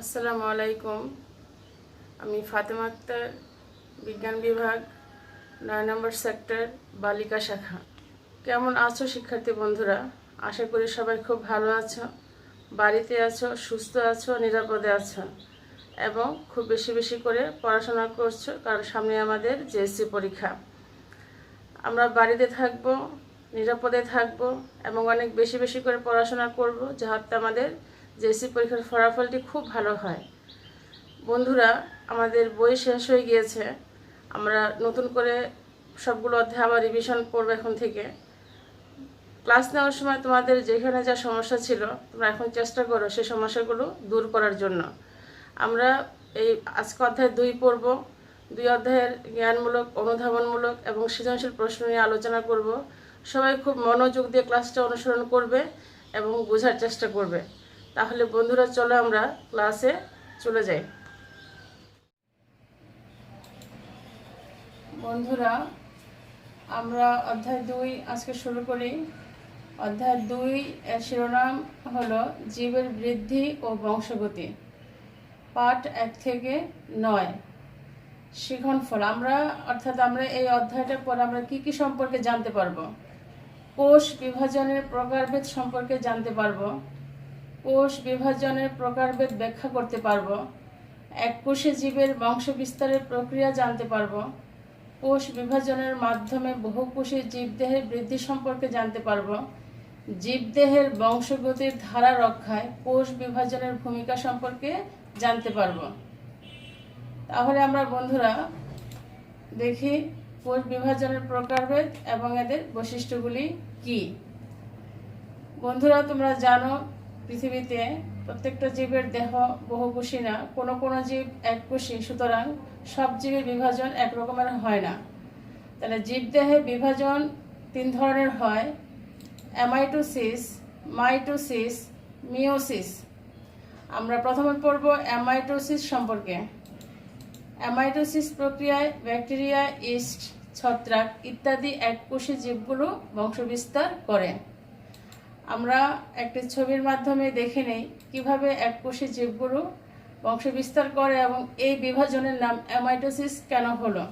আসসালামু আলাইকুম। আমি ফাতেমা আক্তার, বিজ্ঞান বিভাগ ৯ নম্বর সেক্টর, বালিকা শাখা। কেমন আছো শিক্ষার্থী বন্ধুরা? আশা করি সবাই খুব ভালো আছো, বাড়িতে আছো, সুস্থ আছো, নিরাপদে আছো এবং খুব বেশি বেশি করে পড়াশোনা করছো, কারণ সামনে আমাদের জেএসসি পরীক্ষা। আমরা বাড়িতে থাকবো, নিরাপদে থাকবো এবং অনেক বেশি বেশি করে পড়াশোনা করব, যাতে আমাদের জেএসসি পরীক্ষার ফলাফলটি খুব ভালো হয়। বন্ধুরা, আমাদের বই শেষ হয়ে গিয়েছে। আমরা নতুন করে সবগুলো অধ্যায় আবার রিভিশন করবো এখন থেকে। ক্লাস নেওয়ার সময় তোমাদের যেখানে যা সমস্যা ছিল, তোমরা এখন চেষ্টা করো সেই সমস্যাগুলো দূর করার জন্য। আমরা এই আজকে অধ্যায় 2 পড়ব। 2 অধ্যায়ের জ্ঞানমূলক, অনুধাবনমূলক এবং সৃজনশীল প্রশ্ন নিয়ে আলোচনা করব। সবাই খুব মনোযোগ দিয়ে ক্লাসটা অনুসরণ করবে এবং বোঝার চেষ্টা করবে। তাহলে বন্ধুরা, চলো আমরা ক্লাসে চলে যাই। বন্ধুরা, আমরা অধ্যায় 2 আজকে শুরু করি। অধ্যায় 2 এর শিরোনাম হলো জীবের বৃদ্ধি ও বংশগতি, পাঠ 1 থেকে 9। শিখনফল। আমরা এই অধ্যায়টার পর আমরা কি কি সম্পর্কে জানতে পারবো? কোষ বিভাজনের প্রকারভেদ সম্পর্কে জানতে পারবো, কোষ বিভাজনের প্রকারভেদ ব্যাখ্যা করতে পারবো, এককোষী জীবের বংশ বিস্তারের প্রক্রিয়া জানতে পারবো, কোষ বিভাজনের মাধ্যমে বহুকোষী জীবদেহের বৃদ্ধি সম্পর্কে জানতে পারবো, জীবদেহের বংশগতির ধারা রক্ষায় কোষ বিভাজনের ভূমিকা সম্পর্কে জানতে পারবো। তাহলে আমরা বন্ধুরা দেখি কোষ বিভাজনের প্রকারভেদ এবং এদের বৈশিষ্ট্যগুলি কি। বন্ধুরা, তোমরা জানো পৃথিবীতে প্রত্যেকটা জীবের দেহ বহুকোষী না, কোনো কোনো জীব এককোষী, সুতরাং সব জীবের বিভাজন এক রকমের হয় না। তাহলে জীবদেহে বিভাজন 3 ধরনের হয়: অ্যামাইটোসিস, মাইটোসিস, মিওসিস। আমরা প্রথমে পড়ব অ্যামাইটোসিস সম্পর্কে। অ্যামাইটোসিস প্রক্রিয়ায় ব্যাকটেরিয়া, ইস্ট, ছত্রাক ইত্যাদি এককোষী জীবগুলো বংশবিস্তার করে। আমরা একটি ছবির মাধ্যমে দেখে নেই কিভাবে এককোষী জীবগুলো বংশবিস্তার করে এবং এই বিভাজনের নাম অ্যামাইটোসিস কেন হলো।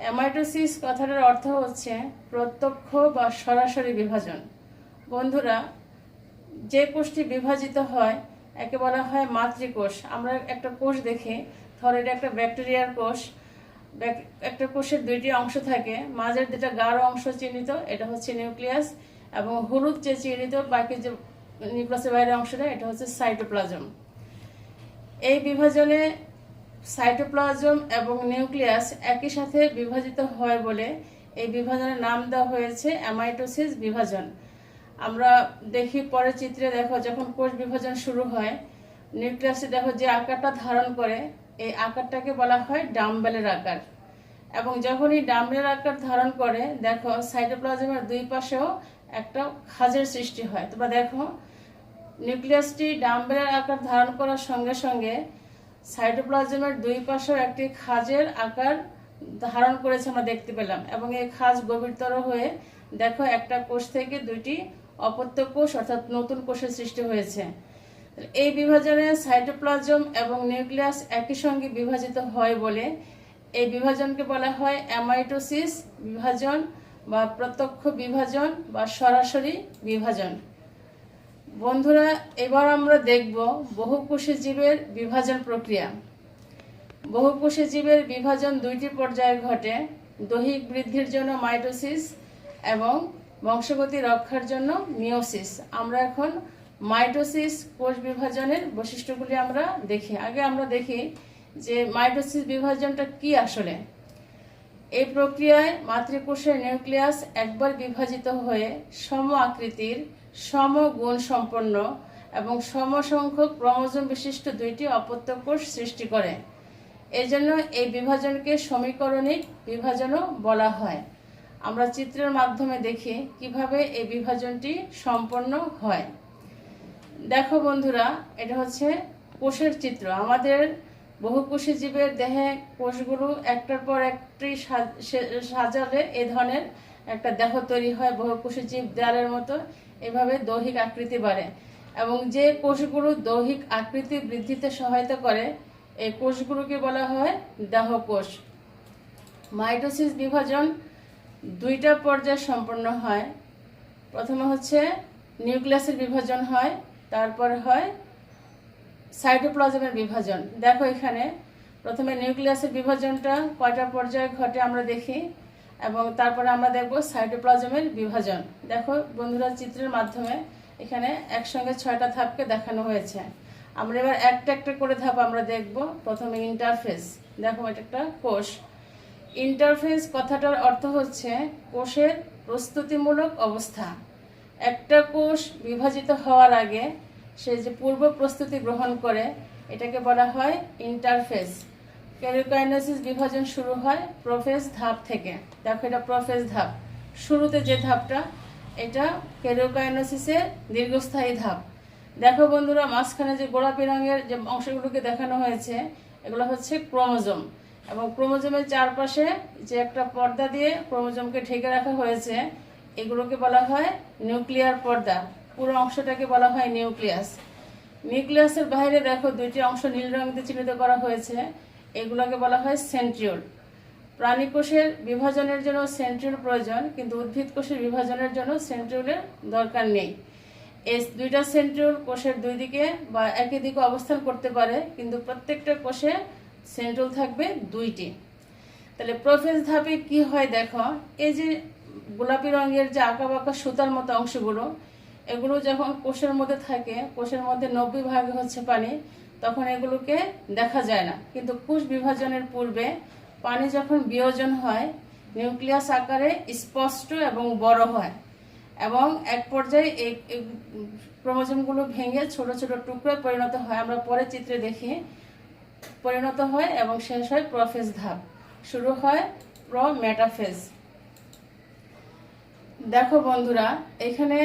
অ্যামাইটোসিস কথাটার অর্থ হচ্ছে প্রত্যক্ষ বা সরাসরি বিভাজন। বন্ধুরা, যে কোষটি বিভাজিত হয় একে বলা হয় মাতৃকোষ। আমরা একটা কোষ দেখি, ধর এটা একটা ব্যাকটেরিয়ার কোষ। একটা কোষের 2টি অংশ থাকে, মাঝের যেটা গাঢ় অংশ চিহ্নিত এটা হচ্ছে নিউক্লিয়াস, এবং হলুদ যে চিহ্নিত বাকি যে নিউক্লিয়াসের বাইরের অংশটা এটা হচ্ছে সাইটোপ্লাজম। এই বিভাজনে সাইটোপ্লাজম এবং নিউক্লিয়াস একই সাথে বিভাজিত হয় বলে এই বিভাজনের নাম দেওয়া হয়েছে অ্যামাইটোসিস বিভাজন। আমরা দেখি পরের চিত্রে, দেখো যখন কোষ বিভাজন শুরু হয়, নিউক্লিয়াসে দেখো যে আকারটা ধারণ করে এই আকারটাকে বলা হয় ডাম্বেলের আকার। এবং যখন এই ডাম্বেলের আকার ধারণ করে, দেখো সাইটোপ্লাজমের 2 পাশেও একটা খাঁজের সৃষ্টি হয়। তোমরা দেখো নিউক্লিয়াসটি ডাম্বেলের আকার ধারণ করার সঙ্গে সঙ্গে সাইটোপ্লাজমের 2 পাশেও একটি খাঁজের আকার ধারণ করেছে আমরা দেখতে পেলাম, এবং এই খাঁজ গভীরতর হয়ে দেখো একটা কোষ থেকে 2টি অপত্য কোষ অর্থাৎ নতুন কোষের সৃষ্টি হয়েছে। এই বিভাজনে সাইটোপ্লাজম এবং নিউক্লিয়াস একই সঙ্গে বিভাজিত হয় বলে এই বিভাজনকে বলা হয় অ্যামাইটোসিস বিভাজন বা প্রত্যক্ষ বিভাজন বা সরাসরি বিভাজন। বন্ধুরা, এবার আমরা দেখব বহুকোষী জীবের বিভাজন প্রক্রিয়া। বহুকোষী জীবের বিভাজন 2টি পর্যায়ে ঘটে: দৈহিক বৃদ্ধির জন্য মাইটোসিস এবং বংশগতি রক্ষার জন্য মিওসিস। আমরা এখন মাইটোসিস কোষ বিভাজনের বৈশিষ্ট্যগুলি আমরা দেখি। আগে আমরা দেখি যে মাইটোসিস বিভাজনটা কি আসলে। এই প্রক্রিয়ায় মাতৃকোষের নিউক্লিয়াস একবার বিভাজিত হয়ে সম আকৃতির, সম গুণ সম্পন্ন এবং সমসংখ্যক ক্রোমোজোম বিশিষ্ট 2টি অপত্য কোষ সৃষ্টি করে। এজন্য এই বিভাজনকে সমীকরণিক বিভাজনও বলা হয়। আমরা চিত্রের মাধ্যমে দেখি কিভাবে এই বিভাজনটি সম্পন্ন হয়। দেখো বন্ধুরা, এটা হচ্ছে কোষের চিত্র। আমাদের বহুকোষী জীবের দেহে কোষগুলো একটার পর একটি সাজালে এ ধরনের একটা দেহ তৈরি হয়। বহুকোষী জীব দেয়ালের মতো এভাবে দৈহিক আকৃতি বাড়ে। এবং যে কোষগুলো দৈহিক আকৃতি বৃদ্ধিতে সহায়তা করে এই কোষগুলোকে বলা হয় দেহকোষ। মাইটোসিস বিভাজন দুইটা পর্যায়ে সম্পন্ন হয়। প্রথমে হচ্ছে নিউক্লিয়াসের বিভাজন হয়, তারপর হয় সাইটোপ্লাজমের বিভাজন। দেখো এখানে প্রথমে নিউক্লিয়াসের বিভাজনটা কয়টা পর্যায়ে ঘটে আমরা দেখি, এবং তারপরে আমরা দেখব সাইটোপ্লাজমের বিভাজন। দেখো বন্ধুরা, চিত্রের মাধ্যমে এখানে একসঙ্গে 6টা ধাপকে দেখানো হয়েছে। আমরা এবার একটা একটা করে ধাপ আমরা দেখব। প্রথমে ইন্টারফেস। দেখো এটা একটা কোষ। ইন্টারফেস কথাটার অর্থ হচ্ছে কোষের প্রস্তুতিমূলক অবস্থা। একটা কোষ বিভাজিত হওয়ার আগে সে যে পূর্ব প্রস্তুতি গ্রহণ করে এটাকে বলা হয় ইন্টারফেস। ক্যারিওকাইনেসিস বিভাজন শুরু হয় প্রোফেজ ধাপ থেকে। দেখো এটা প্রোফেজ ধাপ, শুরুতে যে ধাপটা, এটা ক্যারিওকাইনেসিসের দীর্ঘস্থায়ী ধাপ। দেখো বন্ধুরা, মাঝখানে যে গোলাপি রঙের যে অংশগুলোকে দেখানো হয়েছে এগুলো হচ্ছে ক্রোমোজোম, এবং ক্রোমোজোমের চারপাশে যে একটা পর্দা দিয়ে ক্রোমোজোমকে ঢেকে রাখা হয়েছে এগুলোকে বলা হয় নিউক্লিয়ার পর্দা। পুরো অংশটাকে বলা হয় নিউক্লিয়াস। নিউক্লিয়াসের বাইরে দেখো দুইটি অংশ নীল রং দিয়ে চিহ্নিত করা হয়েছে, এগুলোকে বলা হয় সেন্ট্রিওল। প্রাণী কোষের বিভাজনের জন্য সেন্ট্রিওল প্রয়োজন, কিন্তু উদ্ভিদ কোষের বিভাজনের জন্য সেন্ট্রিওলের দরকার নেই। এই দুইটা সেন্ট্রিওল কোষের দুই দিকে বা একই দিকে অবস্থান করতে পারে, কিন্তু প্রত্যেকটা কোষে সেন্ট্রিওল থাকবে দুইটি। তাহলে প্রোফেজ ধাপে কি হয় দেখো, এই যে গোলাপি রঙের যে আঁকা বাঁকা সুতার মতো অংশগুলো, এগুলো যখন কোষের মধ্যে থাকে, কোষের মধ্যে 90% হচ্ছে পানি, তখন এগুলোকে দেখা যায় না। কিন্তু কোষ বিভাজনের পূর্বে পানি যখন বিয়োজন হয় নিউক্লিয়াস আকারে স্পষ্ট এবং বড় হয়, এবং এক পর্যায়ে এই ক্রোমোজোমগুলো ভেঙে ছোট ছোট টুকরোয় পরিণত হয়। আমরা পরে চিত্রে দেখি পরিণত হয় এবং শেষ হয় প্রোফেজ ধাপ। শুরু হয় প্রোমেটাফেজ। দেখো বন্ধুরা, এখানে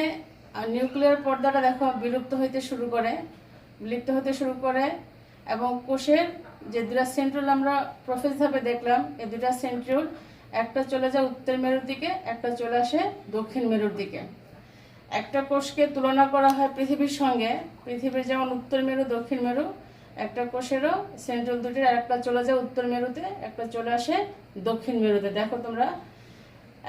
নিউক্লিয়ার পর্দাটা দেখো বিলুপ্ত হতে শুরু করে এবং কোষের যে দুটা সেন্ট্রিওল আমরা প্রোফেজ ধাপে দেখলাম, এই দুটা সেন্ট্রিওল একটা চলে যায় উত্তর মেরুর দিকে, একটা চলে আসে দক্ষিণ মেরুর দিকে। একটা কোষকে তুলনা করা হয় পৃথিবীর সঙ্গে। পৃথিবীর যেমন উত্তর মেরু দক্ষিণ মেরু, একটা কোষেরও সেন্ট্রিওল দুটির একটা চলে যায় উত্তর মেরুতে, একটা চলে আসে দক্ষিণ মেরুতে। দেখো তোমরা,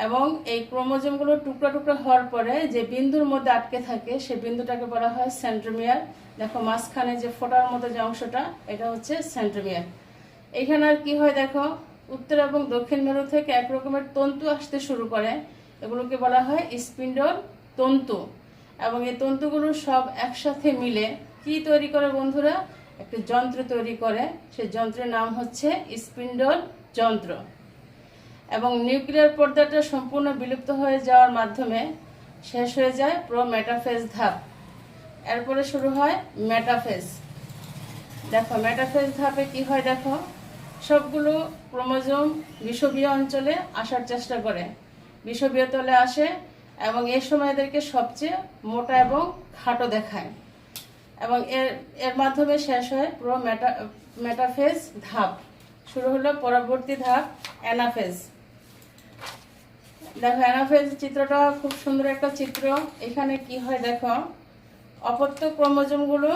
এবং এই ক্রোমোজোমগুলো টুকরা টুকরা হওয়ার পরে যে বিন্দুর মধ্যে আটকে থাকে সে বিন্দুটাকে বলা হয় সেন্ট্রোমিয়ার। দেখো মাঝখানে যে ফোঁটার মতো যে অংশটা, এটা হচ্ছে সেন্ট্রোমিয়ার। এখানে আর কি হয় দেখো, উত্তর এবং দক্ষিণ মেরু থেকে এক রকমের তন্তু আসতে শুরু করে, এগুলোকে বলা হয় স্পিন্ডল তন্তু। এবং এই তন্তুগুলো সব একসাথে মিলে কি তৈরি করে বন্ধুরা, একটি যন্ত্র তৈরি করে। সেই যন্ত্রের নাম হচ্ছে স্পিন্ডল যন্ত্র। এবং নিউক্লিয়ার পর্দাটা সম্পূর্ণ বিলুপ্ত হয়ে যাওয়ার মাধ্যমে শেষ হয়ে যায় প্রোমেটাফেজ ধাপ। এরপরে শুরু হয় মেটাফেজ। দেখো মেটাফেজ ধাপে কি হয় দেখো, সবগুলো ক্রোমোজোম বিষুবীয় অঞ্চলে আসার চেষ্টা করে, বিষুবীয় তলে আসে, এবং এর সময় এদেরকে সবচেয়ে মোটা এবং খাটো দেখায়, এবং এর মাধ্যমে শেষ হয় মেটাফেজ ধাপ। শুরু হলো পরবর্তী ধাপ অ্যানাফেজ। দেখো অ্যানাফেজ চিত্রটা খুব সুন্দর একটা চিত্র। এখানে কি হয় দেখো, অপত্য ক্রোমোজোমগুলো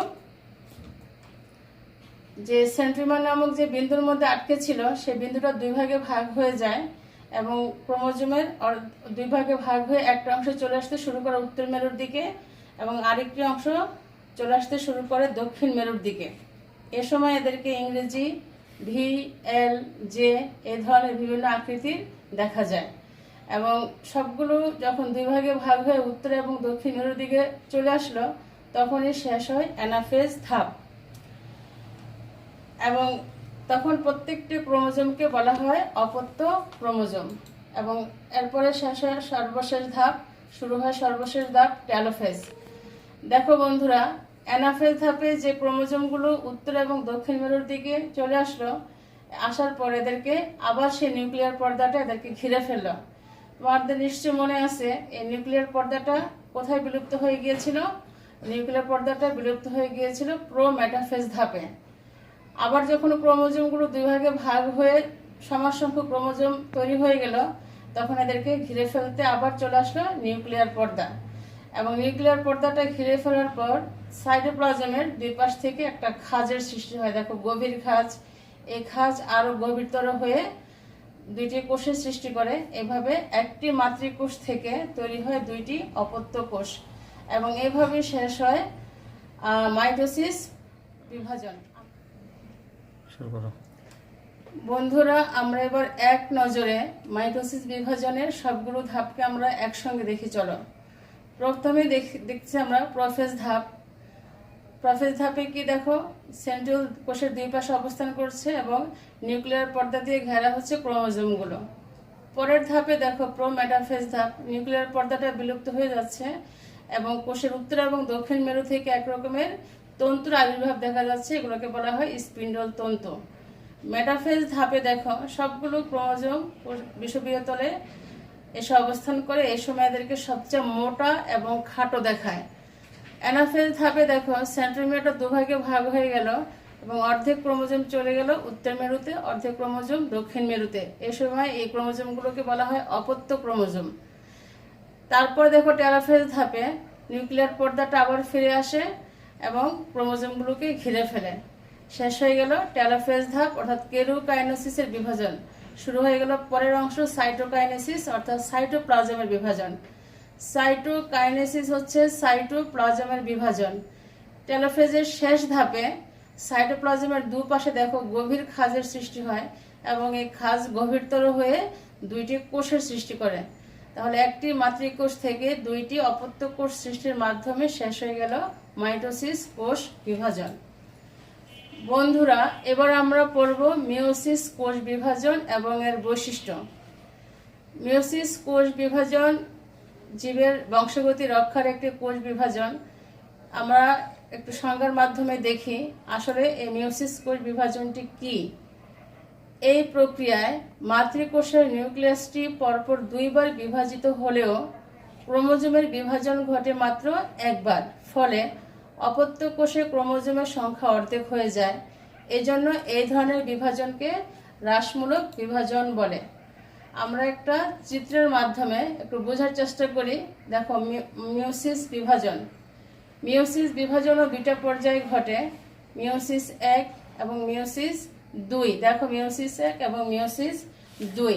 যে সেন্ট্রিওল নামক যে বিন্দুর মধ্যে আটকে ছিল সেই বিন্দুটা দুই ভাগে ভাগ হয়ে যায়, এবং ক্রোমোজোমের দুই ভাগে ভাগ হয়ে একটা অংশ চলে আসতে শুরু করে উত্তর মেরুর দিকে, এবং আরেকটি অংশ চলে আসতে শুরু করে দক্ষিণ মেরুর দিকে। এ সময় এদেরকে ইংরেজি ভি, এল, জে এই ধরনের বিভিন্ন আকৃতির দেখা যায়। এবং সবগুলো যখন দুই ভাগে ভাগ হয়ে উত্তর এবং দক্ষিণ মেরুর দিকে চলে আসলো, তখনই শেষ হয় অ্যানাফেজ ধাপ। এবং তখন প্রত্যেকটি ক্রোমোজোমকে বলা হয় অপত্য ক্রোমোজোম। এবং এরপরে শেষ হয় সর্বশেষ ধাপ, শুরু হয় সর্বশেষ ধাপ টেলোফেজ। দেখো বন্ধুরা, অ্যানাফেজ ধাপে যে ক্রোমোজোমগুলো উত্তর এবং দক্ষিণ মেরুর দিকে চলে আসার পর এদেরকে আবার সেই নিউক্লিয়ার পর্দাটা এদেরকে ঘিরে ফেললো। তোমাদের নিশ্চয় মনে আছে এই নিউক্লিয়ার পর্দাটা কোথায় বিলুপ্ত হয়ে গিয়েছিল? নিউক্লিয়ার পর্দাটা বিলুপ্ত হয়ে গিয়েছিল প্রোমেটাফেজ ধাপে। আবার যখন ক্রোমোজোমগুলো দুই ভাগে ভাগ হয়ে সমান সংখ্যক ক্রোমোজোম তৈরি হয়ে গেল, তখন এদেরকে ঘিরে ফেলতে আবার চলে আসলো নিউক্লিয়ার পর্দা। এবং নিউক্লিয়ার পর্দাটা ঘিরে ফেলার পর সাইটোপ্লাজমের দুই পাশ থেকে একটা খাঁজের সৃষ্টি হয়। দেখো গভীর খাঁজ, এই খাঁজ আরো গভীরতর হয়ে দুইটি কোষের সৃষ্টি করে। এভাবে একটি মাতৃকোষ থেকে তৈরি হয় দুইটি অপত্য কোষ এবং এভাবে শেষ হয় মাইটোসিস, বিভাজন। বন্ধুরা, আমরা এবার এক নজরে মাইটোসিস বিভাজনের সবগুলো ধাপকে আমরা একসঙ্গে দেখি। চলো, প্রথমে দেখছি আমরা প্রোফেজ ধাপ। প্রোফেজ ধাপে কি দেখো, সেন্ট্রিওল কোষের দুই পাশে অবস্থান করছে এবং নিউক্লিয়ার পর্দা দিয়ে ঘেরা হচ্ছে ক্রোমোজোমগুলো। পরের ধাপে দেখো প্রোমেটাফেজ ধাপ, নিউক্লিয়ার পর্দাটা বিলুপ্ত হয়ে যাচ্ছে এবং কোষের উত্তর এবং দক্ষিণ মেরু থেকে এক রকমের তন্তুর আবির্ভাব দেখা যাচ্ছে, এগুলোকে বলা হয় স্পিন্ডল তন্তু। মেটাফেজ ধাপে দেখো সবগুলো ক্রোমোজোম বিষুবীয় তলে এসে অবস্থান করে, এই সময় এদেরকে সবচেয়ে মোটা এবং খাটো দেখায়। অ্যানাফেজ ধাপে দেখো সেন্ট্রোমিয়ারটা দুভাগে ভাগ হয়ে গেল এবং অর্ধেক ক্রোমোজোম চলে গেল উত্তর মেরুতে, অর্ধেক ক্রোমোজোম দক্ষিণ মেরুতে। এই সময় এই ক্রোমোজোমগুলোকে বলা হয় অপত্য ক্রোমোজোম। তারপর দেখো টেলোফেজ ধাপে নিউক্লিয়ার পর্দাটা আবার ফিরে আসে এবং ক্রোমোজোমগুলোকে ঘিরে ফেলে। শেষ হয়ে গেল টেলোফেজ ধাপ, অর্থাৎ কেরুকাইনেসিসের বিভাজন। শুরু হয়ে গেল পরের অংশ সাইটোকাইনেসিস, অর্থাৎ সাইটোপ্লাজমের বিভাজন। সাইটোকাইনেসিস হচ্ছে সাইটোপ্লাজমের বিভাজন। টেলোফেজের শেষ ধাপে সাইটোপ্লাজমের দুপাশে দেখো গভীর খাঁজের সৃষ্টি হয় এবং এই খাঁজ গভীরতর হয়ে দুইটি কোষের সৃষ্টি করে। তাহলে একটি মাতৃকোষ থেকে দুইটি অপত্য কোষ সৃষ্টির মাধ্যমে শেষ হয়ে গেল মাইটোসিস কোষ বিভাজন। বন্ধুরা, এবার আমরা পড়ব মিওসিস কোষ বিভাজন এবং এর বৈশিষ্ট্য। মিওসিস কোষ বিভাজন জীবের বংশগতি রক্ষার একটি কোষ বিভাজন। আমরা একটু সংজ্ঞার মাধ্যমে দেখি আসলে এই মিওসিস কোষ বিভাজনটি কি। এই প্রক্রিয়ায় মাতৃকোষের নিউক্লিয়াসটি পরপর দুইবার বিভাজিত হলেও ক্রোমোজোমের বিভাজন ঘটে মাত্র একবার, ফলে অপত্য কোষে ক্রোমোজোমের সংখ্যা অর্ধেক হয়ে যায়। এজন্য এই ধরনের বিভাজনকে হ্রাসমূলক বিভাজন বলে। আমরা একটা চিত্রের মাধ্যমে একটু বোঝার চেষ্টা করি। দেখো মিওসিস বিভাজন। মিওসিস বিভাজনও দুইটা পর্যায়ে ঘটে, মিওসিস 1 এবং মিওসিস 2। দেখো মিওসিস 1 এবং মিওসিস 2।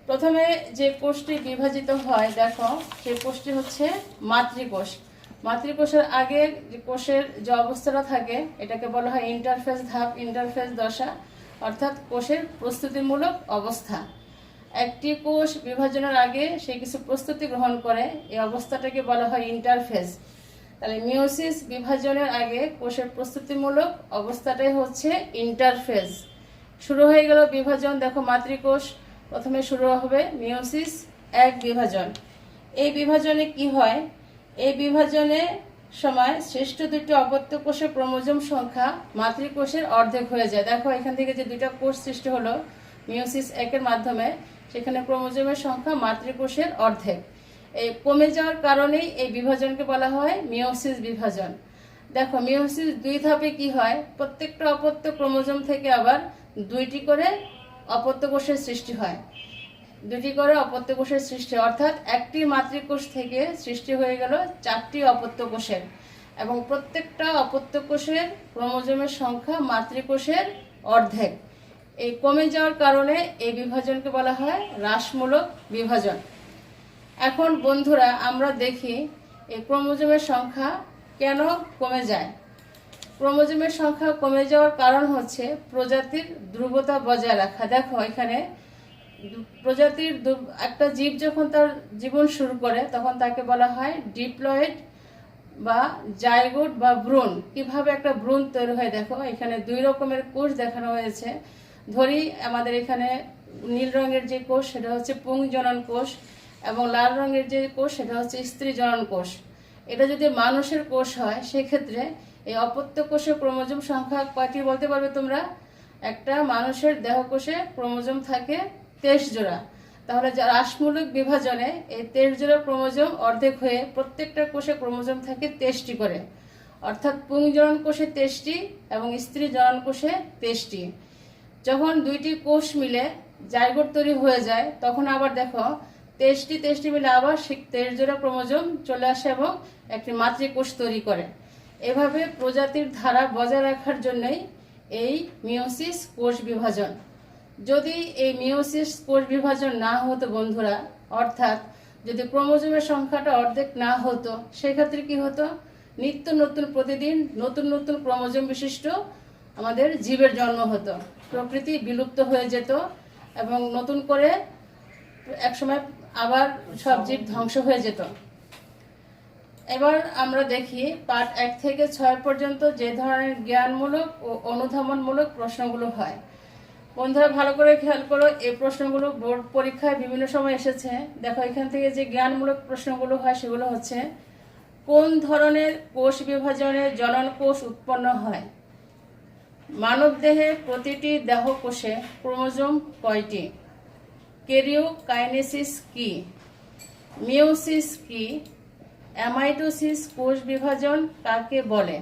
প্রথমে যে কোষটি বিভাজিত হয় দেখো সেই কোষটি হচ্ছে মাতৃকোষ। মাতৃকোষের আগে যে কোষের যে অবস্থাটা থাকে এটাকে বলা হয় ইন্টারফেজ ধাপ, ইন্টারফেজ দশা, অর্থাৎ কোষের প্রস্তুতিমূলক অবস্থা। একটি কোষ বিভাজনের আগে সে কিছু প্রস্তুতি গ্রহণ করে, এই অবস্থাটাকে বলা হয় ইন্টারফেজ। তাহলে মিওসিস বিভাজনের আগে কোষের প্রস্তুতিমূলক অবস্থাটাই হচ্ছে ইন্টারফেজ। শুরু হয়ে গেল বিভাজন। দেখো মাতৃকোষ প্রথমে শুরু হবে মিওসিস 1 বিভাজন। এই বিভাজনে কি হয়, এই বিভাজনের সময় শ্রেষ্ঠ দুটি অপত্য কোষের ক্রোমোজোম সংখ্যা মাতৃকোষের অর্ধেক হয়ে যায়। দেখো এখান থেকে যে দুইটা কোষ সৃষ্টি হলো মিওসিস 1 এর মাধ্যমে, সেখানে ক্রোমোজোমের সংখ্যা মাতৃকোষের অর্ধেক। এই কমে যাওয়ার কারণেই এই বিভাজনকে বলা হয় মিওসিস বিভাজন। দেখো মিওসিস 2 ধাপে কি হয়, প্রত্যেকটা অপত্য ক্রোমোজোম থেকে আবার দুইটি করে অপত্য কোষের সৃষ্টি হয়। দুটি করে অপত্য কোষের সৃষ্টি, অর্থাৎ একটি মাতৃকোষ থেকে সৃষ্টি হয়ে গেল 4টি অপত্য কোষের এবং প্রত্যেকটা অপত্য কোষের ক্রোমোজোমের সংখ্যা মাতৃকোষের অর্ধেক। এই কমে যাওয়ার কারণে এই বিভাজনকে বলা হয় হ্রাসমূলক বিভাজন। এখন বন্ধুরা আমরা দেখি এই ক্রোমোজোমের সংখ্যা কেন কমে যায়। ক্রোমোজোমের সংখ্যা কমে যাওয়ার কারণ হচ্ছে প্রজাতির ধ্রুবতা বজায় রাখা। দেখো এখানে প্রজাতির একটা জীব যখন তার জীবন শুরু করে তখন তাকে বলা হয় ডিপ্লয়েড বা জাইগোট বা ভ্রূণ। কিভাবে একটা ভ্রূণ তৈরি হয় দেখো এখানে 2 রকমের কোষ দেখানো হয়েছে। ধরি আমাদের এখানে নীল রঙের যে কোষ সেটা হচ্ছে পুংজনন কোষ এবং লাল রঙের যে কোষ সেটা হচ্ছে স্ত্রী জনন কোষ। এটা যদি মানুষের কোষ হয় সেক্ষেত্রে এই অপত্য কোষের ক্রোমোজোম সংখ্যা কয়টি বলতে পারবে তোমরা? একটা মানুষের দেহকোষে ক্রোমোজোম থাকে 23 জোড়া। তাহলে হ্রাসমূলক বিভাজনে এই 23 জোড়া ক্রোমোজোম অর্ধেক হয়ে প্রত্যেকটা কোষে ক্রোমোজোম থাকে 23টি করে, অর্থাৎ পুংজনন কোষে 23টি এবং স্ত্রী জনন কোষে 23টি। যখন দুইটি কোষ মিলে জাইগোট তৈরি হয়ে যায় তখন আবার দেখো তেইশটি মিলে আবার 23 জোড়া ক্রোমোজোম চলে আসে এবং একটি মাতৃকোষ তৈরি করে। এভাবে প্রজাতির ধারা বজায় রাখার জন্যই এই মিওসিস কোষ বিভাজন। যদি এই মিওসিস কোষ বিভাজন না হতো বন্ধুরা, অর্থাৎ যদি ক্রোমোজোমের সংখ্যাটা অর্ধেক না হতো, সেক্ষেত্রে কি হতো, নিত্য নতুন প্রতিদিন নতুন নতুন ক্রোমোজোম বিশিষ্ট আমাদের জীবের জন্ম হতো, প্রকৃতি বিলুপ্ত হয়ে যেত এবং নতুন করে একসময় আবার সব জীব ধ্বংস হয়ে যেত। এবার আমরা দেখি পাঠ 1 থেকে 6 পর্যন্ত যে ধরনের জ্ঞানমূলক ও অনুধাবনমূলক প্রশ্নগুলো হয়। বন্ধুরা ভালো করে খেয়াল করো, এই প্রশ্নগুলো বোর্ড পরীক্ষায় বিভিন্ন সময় এসেছে। দেখো এখান থেকে যে জ্ঞানমূলক প্রশ্নগুলো হয় সেগুলো হচ্ছে, কোন ধরনের কোষ বিভাজনে জনন কোষ উৎপন্ন হয়? মানবদেহে প্রতিটি দেহকোষে ক্রোমোজোম কয়টি? ক্যারিওকাইনেসিস কি? মিওসিস কি? অ্যামাইটোসিস কোষ বিভাজন কাকে বলে?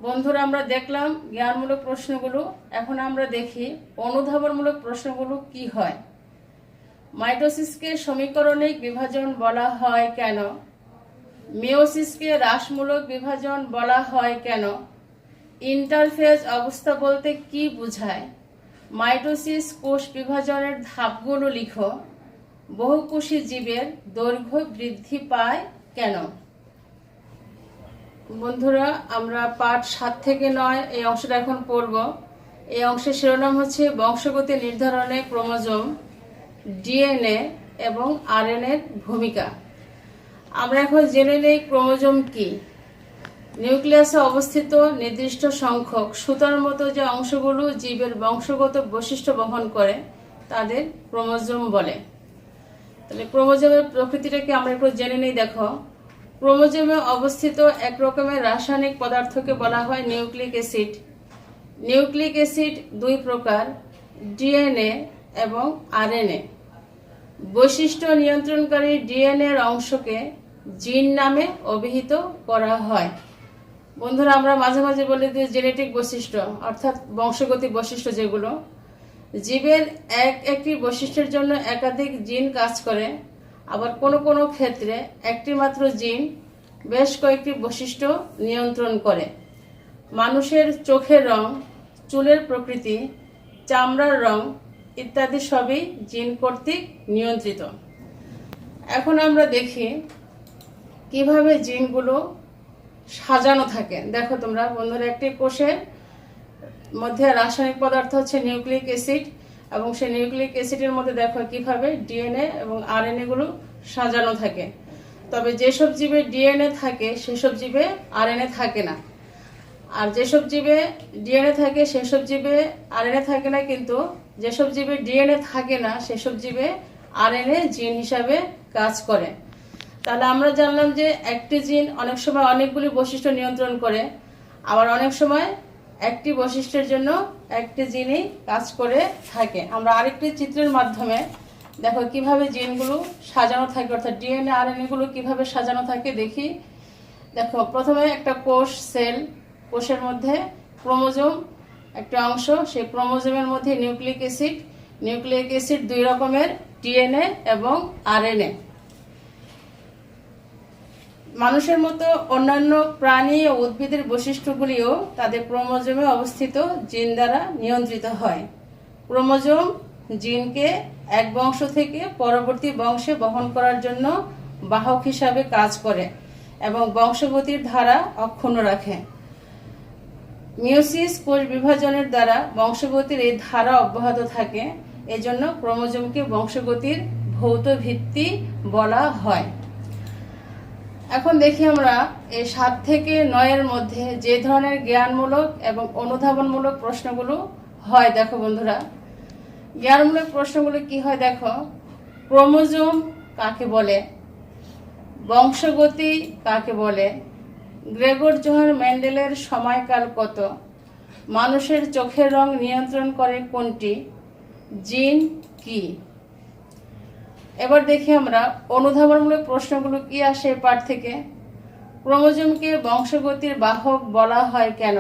বন্ধুরা আমরা দেখলাম জ্ঞানমূলক প্রশ্নগুলো, এখন আমরা দেখি অনুধাবনমূলক প্রশ্নগুলো কি হয়। মাইটোসিসকে সমীকরণিক বিভাজন বলা হয় কেন? মিওসিসকে হ্রাসমূলক বিভাজন বলা হয় কেন? ইন্টারফেজ অবস্থা বলতে কি বোঝায়? মাইটোসিস কোষ বিভাজনের ধাপগুলো লিখো। বহুকোষী জীবের দৈর্ঘ্য বৃদ্ধি পায় কেন? বন্ধুরা আমরা পাঠ 7 থেকে 9 এই অংশটা এখন পড়ব। এই অংশের শিরোনাম হচ্ছে বংশগতি নির্ধারণে ক্রোমোজোম, ডিএনএ এবং আরএনএর ভূমিকা। আমরা এখন জেনে নেই ক্রোমোজোম কি। নিউক্লিয়াসে অবস্থিত নির্দিষ্ট সংখ্যক সুতার মতো যে অংশগুলো জীবের বংশগত বৈশিষ্ট্য বহন করে তাদের ক্রোমোজোম বলে। তাহলে ক্রোমোজোমের প্রকৃতিটাকে আমরা একটু জেনে নেই। দেখো, ক্রোমোজোমে অবস্থিত এক রকমের রাসায়নিক পদার্থকে বলা হয় নিউক্লিক অ্যাসিড। নিউক্লিক অ্যাসিড 2 প্রকার, ডিএনএ এবং আরএনএ। বৈশিষ্ট্য নিয়ন্ত্রণকারী ডিএনএ এর অংশকে জিন নামে অভিহিত করা হয়। বন্ধুরা আমরা মাঝে মাঝে বলি যে জেনেটিক বৈশিষ্ট্য, অর্থাৎ বংশগতি বৈশিষ্ট্য, যেগুলো জীবের একটি বৈশিষ্ট্যের জন্য একাধিক জিন কাজ করে। আবার কোনো ক্ষেত্রে একটি মাত্র জিন বেশ কয়েকটি বৈশিষ্ট্য নিয়ন্ত্রণ করে। মানুষের চোখের রং, চুলের প্রকৃতি, চামড়ার রং ইত্যাদি সবই জিন কর্তৃক নিয়ন্ত্রিত। এখন আমরা দেখি কিভাবে জিনগুলো সাজানো থাকে। দেখো তোমরা বন্ধুরা, একটি কোষের মধ্যে রাসায়নিক পদার্থ হচ্ছে নিউক্লিক অ্যাসিড, এবং সেই নিউক্লিক অ্যাসিডের মধ্যে দেখো কিভাবে ডিএনএ এবং আরএনএ গুলো সাজানো থাকে। তবে যেসব জীবে ডিএনএ থাকে সেসব জীবে আরএনএ থাকে না, আর যেসব জীবে ডিএনএ থাকে সেসব জীবে আরএনএ থাকে না। কিন্তু যেসব জীবে ডিএনএ থাকে না সেসব জীবে আরএনএ জিন হিসাবে কাজ করে। তাহলে আমরা জানলাম যে একটি জিন অনেক সময় অনেকগুলি বৈশিষ্ট্য নিয়ন্ত্রণ করে, আবার অনেক সময় একটি বৈশিষ্ট্যের জন্য একটি জিনই কাজ করে থাকে। আমরা আরেকটি চিত্রের মাধ্যমে দেখো কিভাবে জিনগুলো সাজানো থাকে, অর্থাৎ ডিএনএ আরএনএ গুলো কিভাবে সাজানো থাকে দেখি। দেখো প্রথমে একটা কোষ, সেল, কোষের মধ্যে ক্রোমোজোম একটা অংশ, সেই ক্রোমোজোমের মধ্যে নিউক্লিক অ্যাসিড 2 রকমের, ডিএনএ এবং আরএনএ। মানুষের মতো অন্যান্য প্রাণী ও উদ্ভিদের বৈশিষ্ট্যগুলিও তাদের ক্রোমোজোমে অবস্থিত জিন দ্বারা নিয়ন্ত্রিত হয়। ক্রোমোজোম জিনকে এক বংশ থেকে পরবর্তী বংশে বহন করার জন্য বাহক হিসাবে কাজ করে এবং বংশগতির ধারা অক্ষুণ্ণ রাখে। মিওসিস কোষ বিভাজনের দ্বারা বংশগতির এই ধারা অব্যাহত থাকে, এজন্য ক্রোমোজোমকে বংশগতির ভৌত ভিত্তি বলা হয়। এখন দেখি আমরা এই 7 থেকে 9 এর মধ্যে যে ধরনের জ্ঞানমূলক এবং অনুধাবনমূলক প্রশ্নগুলো হয়। দেখো বন্ধুরা, জ্ঞানমূলক প্রশ্নগুলো কি হয় দেখো। ক্রোমোজোম কাকে বলে? বংশগতি কাকে বলে? গ্রেগর জোহান মেন্ডেলের সময়কাল কত? মানুষের চোখের রং নিয়ন্ত্রণ করে কোনটি? জিন কি? এবার দেখি আমরা অনুধাবনমূলক প্রশ্নগুলো কি আসে পাঠ থেকে। ক্রোমোজোমকে বংশগতির বাহক বলা হয় কেন?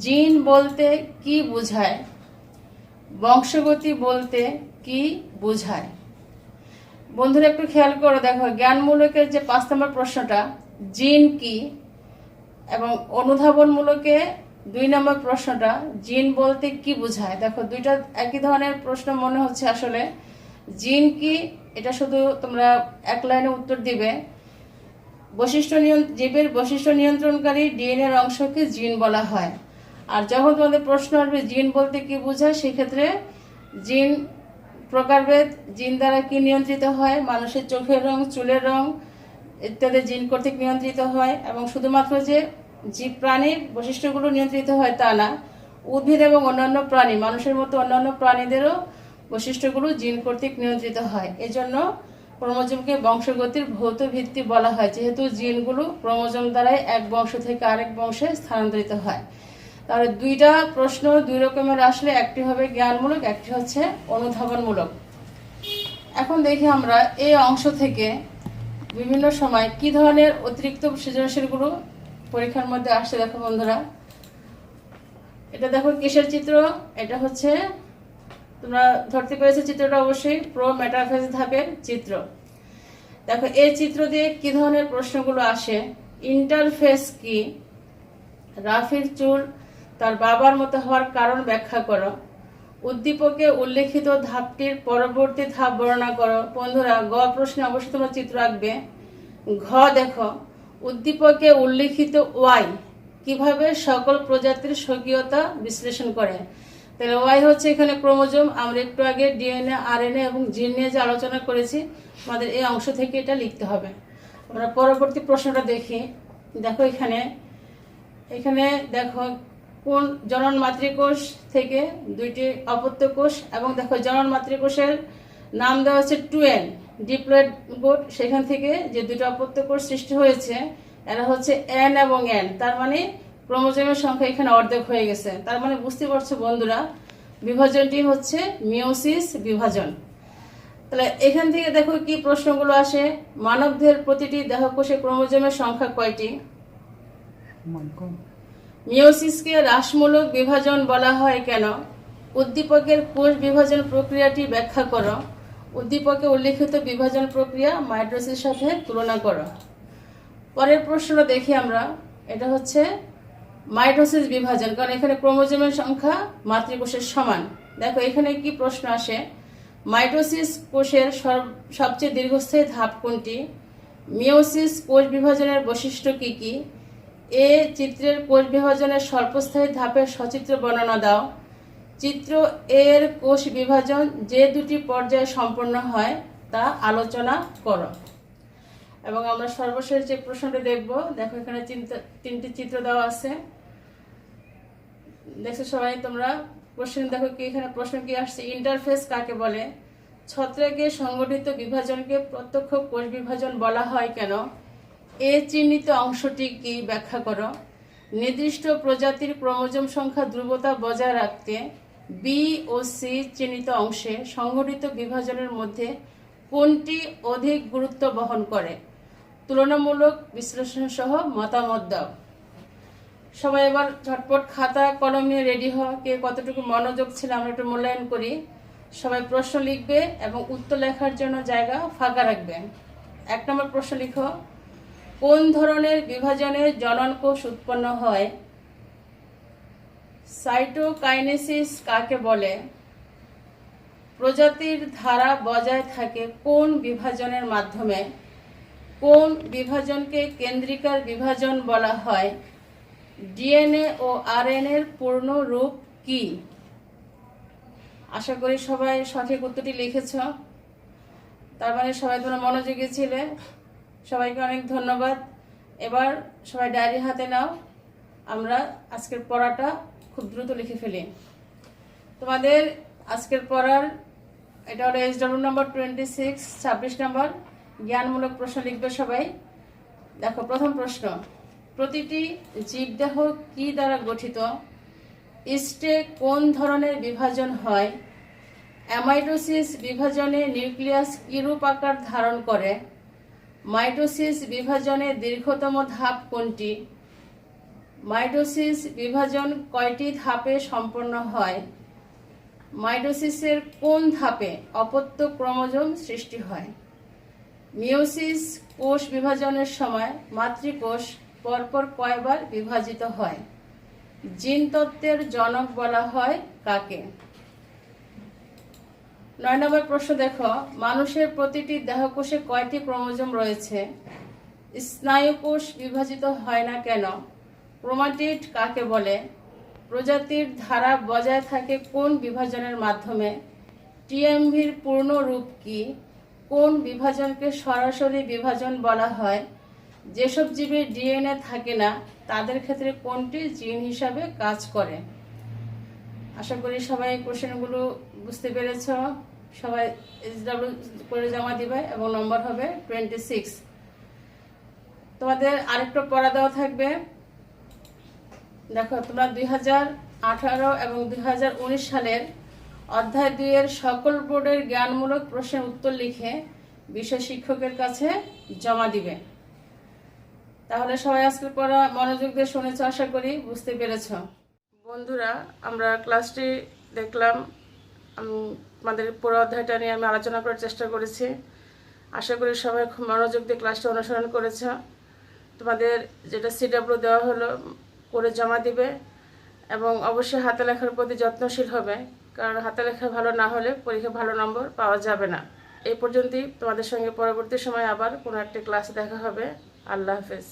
জিন বলতে কি বোঝায়? বংশগতি বলতে কি বোঝায়? বন্ধুরা একটু খেয়াল করে দেখো, জ্ঞানমূলকের যে 5 নম্বর প্রশ্নটা জিন কি, এবং অনুধাবনমূলকে 2 নম্বর প্রশ্নটা জিন বলতে কি বোঝায়। দেখো দুইটা একই ধরনের প্রশ্ন মনে হচ্ছে, আসলে জিন কি এটা শুধু তোমরা এক লাইনে উত্তর দিবে। জীবের বৈশিষ্ট্য নিয়ন্ত্রণকারী ডিএনএর অংশকে জিন বলা হয়। আর যখন তোমাদের প্রশ্ন আসবে জিন বলতে কি বোঝায়, সেক্ষেত্রে জিন প্রকারভেদ, জিন দ্বারা কি নিয়ন্ত্রিত হয়, মানুষের চোখের রং, চুলের রং ইত্যাদি জিন কর্তৃক নিয়ন্ত্রিত হয়। এবং শুধুমাত্র যে জীব প্রাণীর বৈশিষ্ট্যগুলো নিয়ন্ত্রিত হয় তা না, উদ্ভিদ এবং অন্যান্য প্রাণী, মানুষের মতো অন্যান্য প্রাণীদেরও বৈশিষ্ট্যগুলো জিন কর্তৃক নিয়ন্ত্রিত হয়। এজন্য ক্রোমোজোমকে বংশগতির ভৌত ভিত্তি বলা হয়, যেহেতু জিনগুলো ক্রোমোজোম দ্বারাই এক বংশ থেকে আরেক বংশে স্থানান্তরিত হয়। তাহলে দুইটা প্রশ্ন 2 রকমের আসলে, একটি হবে জ্ঞানমূলক, একটি হচ্ছে অনুধাবনমূলক। এখন দেখি আমরা এই অংশ থেকে বিভিন্ন সময় কি ধরনের অতিরিক্ত সৃজনশীলগুলো পরীক্ষার মধ্যে আসছে। দেখো বন্ধুরা, এটা দেখো কিসের চিত্র, এটা হচ্ছে তোমরা ধরতে পেরেছো চিত্রটা, অবশ্যই প্রো মেটাফেজ ধাপের চিত্র। দেখো এই চিত্র দিয়ে কি ধরনের প্রশ্নগুলো আসে। ইন্টারফেস কি, রাফির চুল তার বাবার মতো হওয়ার কারণ ব্যাখ্যা করো, উদ্দীপকে উল্লেখিত ধাপটির পরবর্তী ধাপ বর্ণনা করো। বন্ধুরা গ প্রশ্নে অবশ্যই তোমরা চিত্র আঁকবে। ঘ দেখো, উদ্দীপকে উল্লেখিত ওয়াই কিভাবে সকল প্রজাতির স্বকীয়তা বিশ্লেষণ করে। তাহলে ওয়াই হচ্ছে এখানে ক্রোমোজোম, আমরা একটু আগে ডিএনএ, আরএনএ এবং জিন নিয়ে যে আলোচনা করেছি, আমাদের এই অংশ থেকে এটা লিখতে হবে। আমরা পরবর্তী প্রশ্নটা দেখি। দেখো এখানে দেখো কোন জনন মাতৃকোষ থেকে 2টি অপত্য কোষ, এবং দেখো জনন মাতৃকোষের নাম দেওয়া হচ্ছে 2N ডিপ্লয়েড গোট, সেখান থেকে যে 2টি অপত্য কোষ সৃষ্টি হয়েছে এরা হচ্ছে N এবং N। তার মানে ক্রোমোজোমের সংখ্যা এখানে অর্ধেক হয়ে গেছে। তার মানে বুঝতে পারছো বন্ধুরা, বিভাজনটি হচ্ছে মিওসিস বিভাজন। তাহলে এখান থেকে দেখো কি প্রশ্নগুলো আসে। মানবদেহের প্রতিটি দেহকোষে ক্রোমোজোমের সংখ্যা কয়টি? মিওসিসকে হ্রাসমূলক বিভাজন বলা হয় কেন? উদ্দীপকের কোষ বিভাজন প্রক্রিয়াটি ব্যাখ্যা করো। উদ্দীপকে উল্লেখিত বিভাজন প্রক্রিয়া মাইটোসিসের সাথে তুলনা করো। পরের প্রশ্নটা দেখি আমরা, এটা হচ্ছে মাইটোসিস বিভাজন, কারণ এখানে ক্রোমোজোমের সংখ্যা মাতৃকোষের সমান। দেখো এখানে কি প্রশ্ন আসে। মাইটোসিস কোষের সবচেয়ে দীর্ঘস্থায়ী ধাপ কোনটি? মিওসিস কোষ বিভাজনের বৈশিষ্ট্য কি কি? এ চিত্রের কোষ বিভাজনের স্বল্পস্থায়ী ধাপের সচিত্র বর্ণনা দাও। চিত্র এর কোষ বিভাজন যে 2টি পর্যায়ে সম্পন্ন হয় তা আলোচনা করো। এবং আমরা সর্বশেষ যে প্রশ্নটি দেখব, দেখো এখানে 3টি চিত্র দেওয়া আছে। দেখছো সবাই তোমরা কোশ্চেন দেখো কি, এখানে প্রশ্ন কি আসছে। ইন্টারফেস কাকে বলে? ছত্রাকে সংগঠিত বিভাজনকে প্রত্যক্ষ কোষ বিভাজন বলা হয় কেন? এ চিহ্নিত অংশটি কি ব্যাখ্যা করো। নির্দিষ্ট প্রজাতির ক্রোমোজোম সংখ্যা ধ্রুবতা বজায় রাখতে বি ও সি চিহ্নিত অংশে সংগঠিত বিভাজনের মধ্যে কোনটি অধিক গুরুত্ব বহন করে? তুলনামূলক বিশ্লেষণ সহ মতামত দাও। সবাই এবার ঝটপট খাতা কলম নিয়ে রেডি হও। কে কতটুকু মনোযোগ ছিল আমরা একটু মূল্যায়ন করি। সবাই প্রশ্ন লিখবে এবং উত্তর লেখার জন্য জায়গা ফাঁকা রাখবেন। 1 নম্বর প্রশ্ন লিখো, কোন ধরনের বিভাজনে জনন কোষ উৎপন্ন হয়? সাইটোকাইনেসিস কাকে বলে? প্রজাতির ধারা বজায় থাকে কোন বিভাজনের মাধ্যমে? কোন বিভাজনকে কেন্দ্রিকার বিভাজন বলা হয়? ডিএনএ ও আরএনএর পূর্ণ রূপ কি? আশা করি সবাই সঠিক উত্তরটি লিখেছ। তার মানে সবাই তোমরা মনোযোগী ছিলে। সবাইকে অনেক ধন্যবাদ। এবার সবাই ডায়েরি হাতে নাও, আমরা আজকের পড়াটা খুব দ্রুত লিখে ফেলি। তোমাদের আজকের পড়ার এটা হলো SW নম্বর 26, 26 নম্বর জ্ঞানমূলক প্রশ্ন লিখবে সবাই। দেখো প্রথম প্রশ্ন, প্রতিটি জীবদেহ কি দ্বারা গঠিত? ইস্টে কোন ধরনের বিভাজন হয়? অ্যামাইটোসিস বিভাজনে নিউক্লিয়াস কিরূপ আকার ধারণ করে? মাইটোসিস বিভাজনে দীর্ঘতম ধাপ কোনটি? মাইটোসিস বিভাজন কয়টি ধাপে সম্পন্ন হয়? মাইটোসিসের কোন ধাপে অপত্য ক্রোমোজোম সৃষ্টি হয়? মিওসিস কোষ বিভাজনের সময় মাতৃকোষ পরপর কয়বার বিভাজিত হয়? জিন তত্ত্বের জনক বলা হয় কাকে? 9 নম্বর প্রশ্ন দেখো, মানুষের প্রতিটি দেহকোষে কয়টি ক্রোমোজোম রয়েছে? স্নায়ুকোষ বিভাজিত হয় না কেন? ক্রোমাটিড কাকে বলে? প্রজাতির ধারা বজায় থাকে কোন বিভাজনের মাধ্যমে? টিএমভির পূর্ণ রূপ কি? কোন বিভাজনকে সরাসরি বিভাজন বলা হয়? যেসব জীবের ডিএনএ থাকে না তাদের ক্ষেত্রে কোনটি জিন হিসাবে কাজ করে? আশা করি সবাই কোশ্চেনগুলো বুঝতে পেরেছ। সবাই SW করে জমা দিবে এবং নম্বর হবে 26। তোমাদের আরেকটা পড়া দেওয়া থাকবে। দেখো, তোমরা 2018 এবং 2019 সালের অধ্যায় 2 এর সকল বোর্ডের জ্ঞানমূলক প্রশ্নের উত্তর লিখে বিষয় শিক্ষকের কাছে জমা দিবে। তাহলে সবাই আজকের পড়া মনোযোগ দিয়ে শুনেছ, আশা করি বুঝতে পেরেছ। বন্ধুরা, আমরা ক্লাসটি দেখলাম, আমাদের পুরো অধ্যায়টা নিয়ে আমি আলোচনা করার চেষ্টা করেছি। আশা করি সবাই খুব মনোযোগ দিয়ে ক্লাসটি অনুসরণ করেছ। তোমাদের যেটা CW দেওয়া হলো করে জমা দিবে এবং অবশ্যই হাতে লেখার প্রতি যত্নশীল হবে, কারণ হাতে লেখা ভালো না হলে পরীক্ষা ভালো নম্বর পাওয়া যাবে না। এই পর্যন্তই। তোমাদের সঙ্গে পরবর্তী সময় আবার কোনো একটা ক্লাসে দেখা হবে। আল্লাহ হাফেজ।